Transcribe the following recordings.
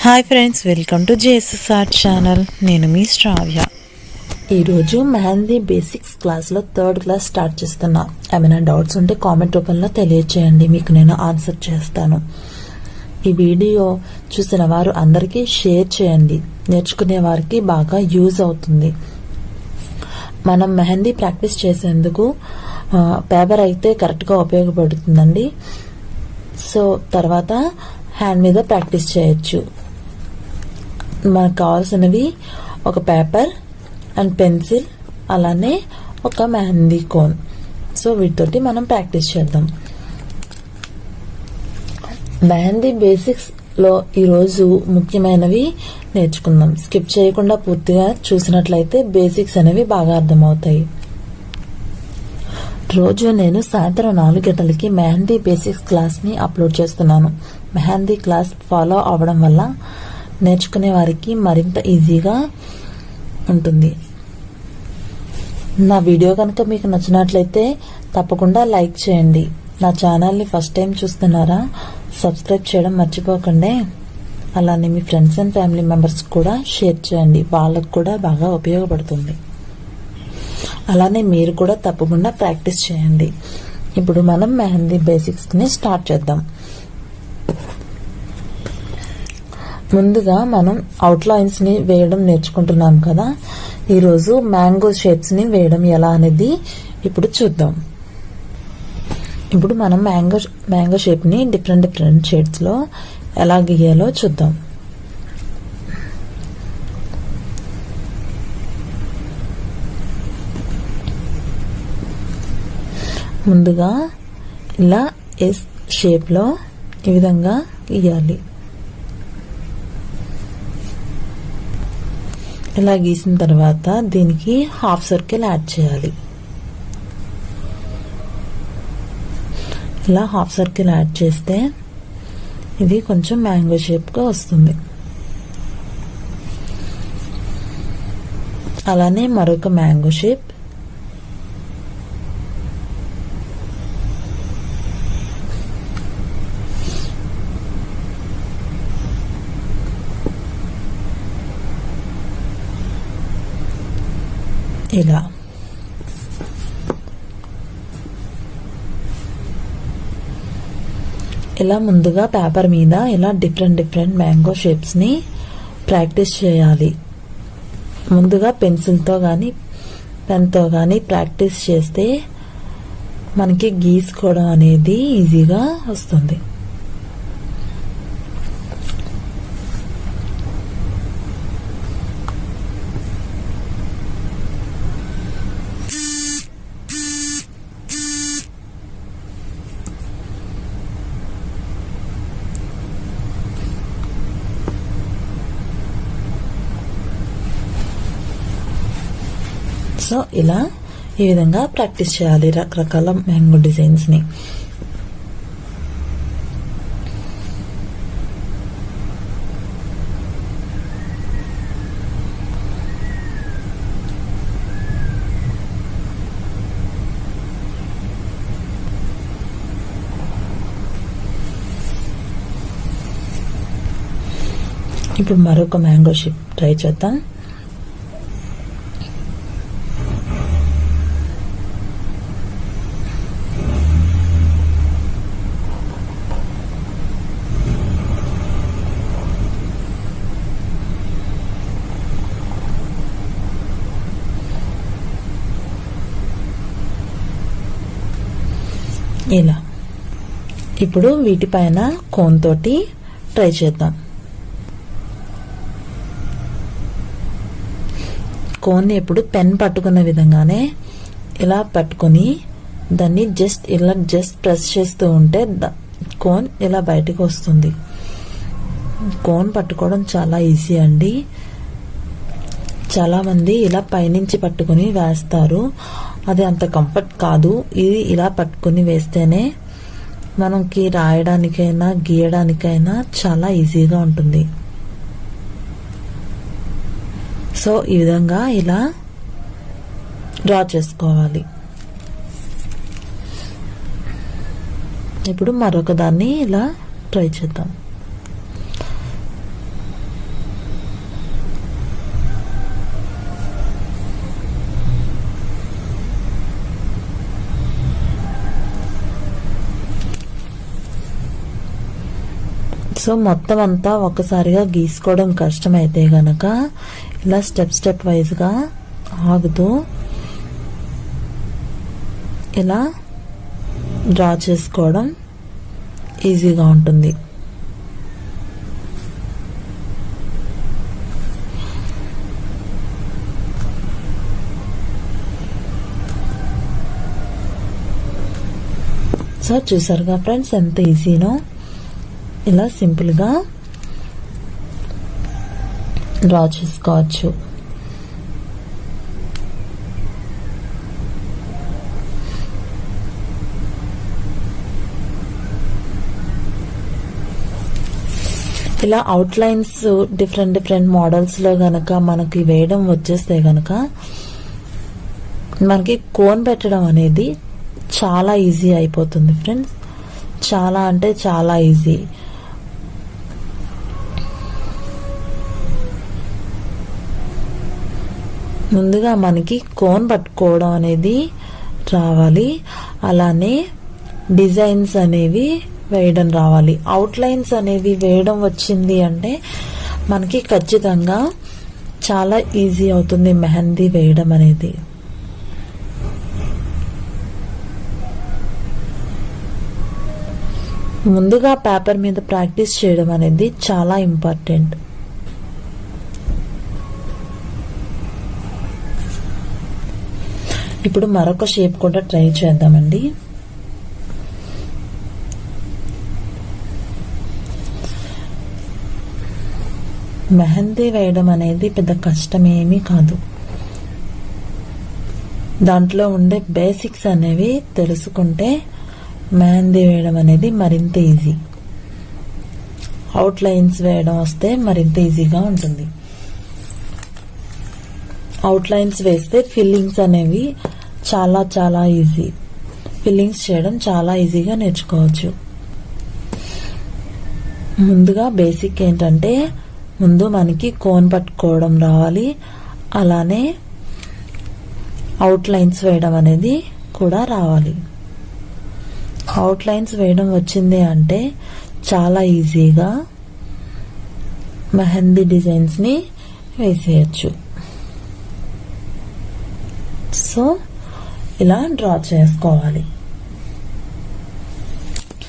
Hi friends, welcome to JSSR channel. నేను మీ శ్రావ్య. ఈరోజు మెహందీ బేసిక్స్ క్లాస్లో 3rd క్లాస్ స్టార్ట్ చేస్తున్నా. ఏమైనా డౌట్స్ ఉంటే కామెంట్ రూపంలో తెలియచేయండి, మీకు నేను ఆన్సర్ చేస్తాను. ఈ వీడియో చూసిన వారు అందరికీ షేర్ చేయండి, నేర్చుకునే వారికి బాగా యూజ్ అవుతుంది. మనం మెహందీ ప్రాక్టీస్ చేసేందుకు పేపర్ అయితే కరెక్ట్గా ఉపయోగపడుతుందండి. సో తర్వాత హ్యాండ్ మీద ప్రాక్టీస్ చేయొచ్చు. మనకు కావాల్సినవి ఒక పేపర్ అండ్ పెన్సిల్, అలానే ఒక మెహందీ కోన్. సో వీటితోటి మనం ప్రాక్టీస్ చేద్దాం. మెహందీ బేసిక్స్ లో ఈరోజు ముఖ్యమైనవి నేర్చుకుందాం. స్కిప్ చేయకుండా పూర్తిగా చూసినట్లయితే బేసిక్స్ అనేవి బాగా అర్థమవుతాయి. రోజు నేను సాయంత్రం 4 గంటలకి మెహందీ బేసిక్స్ క్లాస్ ని అప్లోడ్ చేస్తున్నాను. మెహందీ క్లాస్ ఫాలో అవడం వల్ల నేర్చుకునే వారికి మరింత ఈజీగా ఉంటుంది. నా వీడియో కనుక మీకు నచ్చినట్లయితే తప్పకుండా లైక్ చేయండి. నా ఛానల్ని ఫస్ట్ టైం చూస్తున్నారా? సబ్స్క్రైబ్ చేయడం మర్చిపోకండి. అలానే మీ ఫ్రెండ్స్ అండ్ ఫ్యామిలీ మెంబర్స్ కూడా షేర్ చేయండి, వాళ్ళకు కూడా బాగా ఉపయోగపడుతుంది. అలానే మీరు కూడా తప్పకుండా ప్రాక్టీస్ చేయండి. ఇప్పుడు మనం మెహందీ బేసిక్స్ ని స్టార్ట్ చేద్దాం. ముందుగా మనం అవుట్ లైన్స్ ని వేయడం నేర్చుకుంటున్నాం కదా. ఈరోజు మ్యాంగో షేప్స్ ని వేయడం ఎలా అనేది ఇప్పుడు చూద్దాం. ఇప్పుడు మనం మ్యాంగో షేప్ ని డిఫరెంట్ షేడ్స్ లో ఎలా గీయాలో చూద్దాం. ముందుగా ఇలా ఎస్ షేప్ లో ఈ విధంగా గీయాలి. ఇలా గీసిన తర్వాత దీనికి హాఫ్ సర్కిల్ యాడ్ చేయాలి. ఇలా హాఫ్ సర్కిల్ యాడ్ చేస్తే ఇది కొంచెం మ్యాంగో షేప్గా వస్తుంది. అలానే మరొక మ్యాంగో షేప్, ఇలా ముందుగా పేపర్ మీద ఇలా డిఫరెంట్ మ్యాంగో షేప్స్ ని ప్రాక్టీస్ చేయాలి. ముందుగా పెన్సిల్తో కానీ పెన్తో కానీ ప్రాక్టీస్ చేస్తే మనకి గీసుకోవడం అనేది ఈజీగా వస్తుంది. సో ఇలా ఈ విధంగా ప్రాక్టీస్ చేయాలి రకరకాల మ్యాంగో డిజైన్స్ ని. ఇప్పుడు మరొక మ్యాంగో షేప్ ట్రై చేద్దాం. ఇలా ఇప్పుడు వీటిపైన కోన్ తోటి ట్రై చేద్దాం. కోన్ ఎప్పుడు పెన్ పట్టుకున్న విధంగానే ఇలా పట్టుకొని దాన్ని జస్ట్ ప్రెస్ చేస్తూ ఉంటే కోన్ ఇలా బయటకు వస్తుంది. కోన్ పట్టుకోవడం చాలా ఈజీ అండి. చాలా మంది ఇలా పైనుంచి పట్టుకుని వేస్తారు, అది అంత కంఫర్ట్ కాదు. ఇది ఇలా పట్టుకుని వేస్తేనే మనకి రాయడానికైనా గీయడానికైనా చాలా ఈజీగా ఉంటుంది. సో ఈ విధంగా ఇలా డ్రా చేసుకోవాలి. ఇప్పుడు మరొక దాన్ని ఇలా ట్రై చేద్దాం. సో మొత్తం అంతా ఒకసారిగా గీసుకోవడం కష్టమైతే గనక ఇలా స్టెప్ వైజ్గా ఆగుతూ ఇలా డ్రా చేసుకోవడం ఈజీగా ఉంటుంది. సో చూసారుగా ఫ్రెండ్స్ ఎంత ఈజీనో. ఇలా సింపుల్గా డ్రా చేసుకోవచ్చు. ఇలా అవుట్లైన్స్ డిఫరెంట్ మోడల్స్లో గనక మనకి వేయడం వచ్చేస్తే గనక మనకి కోన్ పెట్టడం అనేది చాలా ఈజీ అయిపోతుంది ఫ్రెండ్స్. చాలా అంటే చాలా ఈజీ. ముందుగా మనకి కోన్ పట్టుకోవడం అనేది రావాలి, అలానే డిజైన్స్ అనేవి వేయడం రావాలి. అవుట్లైన్స్ అనేవి వేయడం వచ్చింది అంటే మనకి ఖచ్చితంగా చాలా ఈజీ అవుతుంది మెహందీ వేయడం అనేది. ముందుగా పేపర్ మీద ప్రాక్టీస్ చేయడం అనేది చాలా ఇంపార్టెంట్. ఇప్పుడు మరొక షేప్ కూడా ట్రై చేద్దామండి. మెహందీ వేయడం అనేది పెద్ద కష్టమేమీ కాదు. దాంట్లో ఉండే బేసిక్స్ అనేవి తెలుసుకుంటే మెహందీ వేయడం అనేది మరింత ఈజీ. అవుట్లైన్స్ వేయడం వస్తే మరింత ఈజీగా ఉంటుంది. అవుట్లైన్స్ వేస్తే ఫిల్లింగ్స్ అనేవి చాలా చాలా ఈజీ. ఫిల్లింగ్స్ చేయడం చాలా ఈజీగా నేర్చుకోవచ్చు. ముందుగా బేసిక్ ఏంటంటే ముందు మనకి కోన్ పట్టుకోవడం రావాలి, అలానే అవుట్లైన్స్ వేయడం అనేది కూడా రావాలి. అవుట్లైన్స్ వేయడం వచ్చింది అంటే చాలా ఈజీగా మెహందీ డిజైన్స్ని వేసేయచ్చు. సో ఇలా డ్రా చేసుకోవాలి.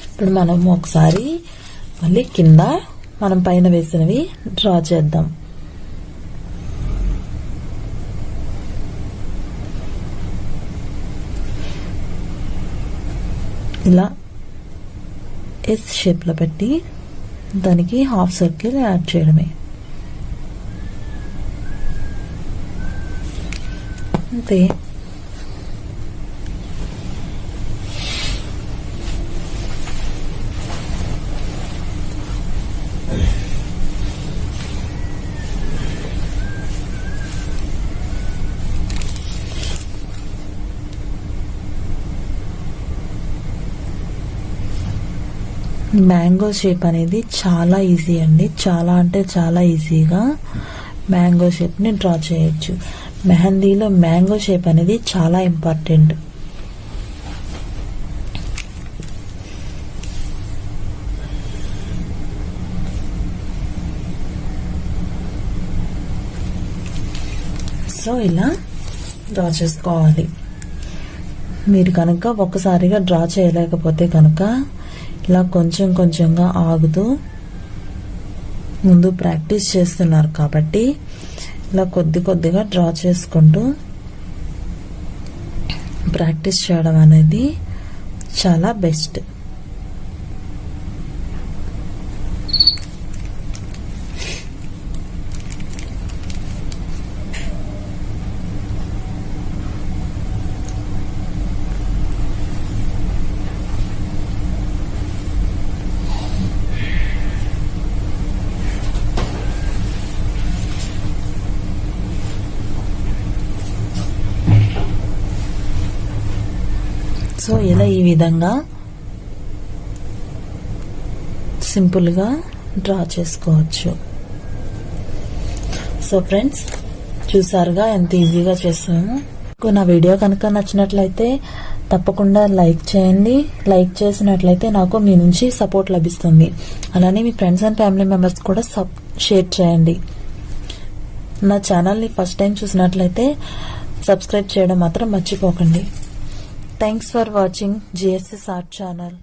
ఇప్పుడు మనం ఒకసారి మళ్ళీ కింద మనం పైన వేసినవి డ్రా చేద్దాం. ఇలా ఎస్ షేప్లో పెట్టి దానికి హాఫ్ సర్కిల్ యాడ్ చేయడమే. అంతే. మ్యాంగో షేప్ అనేది చాలా ఈజీ అండి. చాలా అంటే చాలా ఈజీగా మ్యాంగో షేప్ని డ్రా చేయొచ్చు. మెహందీలో మ్యాంగో షేప్ అనేది చాలా ఇంపార్టెంట్. సో ఇలా డ్రా చేసుకోవాలి. మీరు కనుక ఒక్కసారిగా డ్రా చేయలేకపోతే కనుక ఇలా కొంచెం కొంచెంగా ఆగుతూ, ముందు ప్రాక్టీస్ చేస్తున్నారు కాబట్టి ఇలా కొద్దిగా డ్రా చేసుకుంటూ ప్రాక్టీస్ చేయడం అనేది చాలా బెస్ట్. సో ఇలా ఈ విధంగా సింపుల్గా డ్రా చేసుకోవచ్చు. సో ఫ్రెండ్స్ చూసారుగా ఎంత ఈజీగా చేస్తామో. మీకు నా వీడియో కనుక నచ్చినట్లయితే తప్పకుండా లైక్ చేయండి. లైక్ చేసినట్లయితే నాకు మీ నుంచి సపోర్ట్ లభిస్తుంది. అలానే మీ ఫ్రెండ్స్ అండ్ ఫ్యామిలీ మెంబర్స్ కూడా షేర్ చేయండి. నా ఛానల్ని ఫస్ట్ టైం చూసినట్లయితే సబ్స్క్రైబ్ చేయడం మాత్రం మర్చిపోకండి. Thanks for watching GSS Art channel.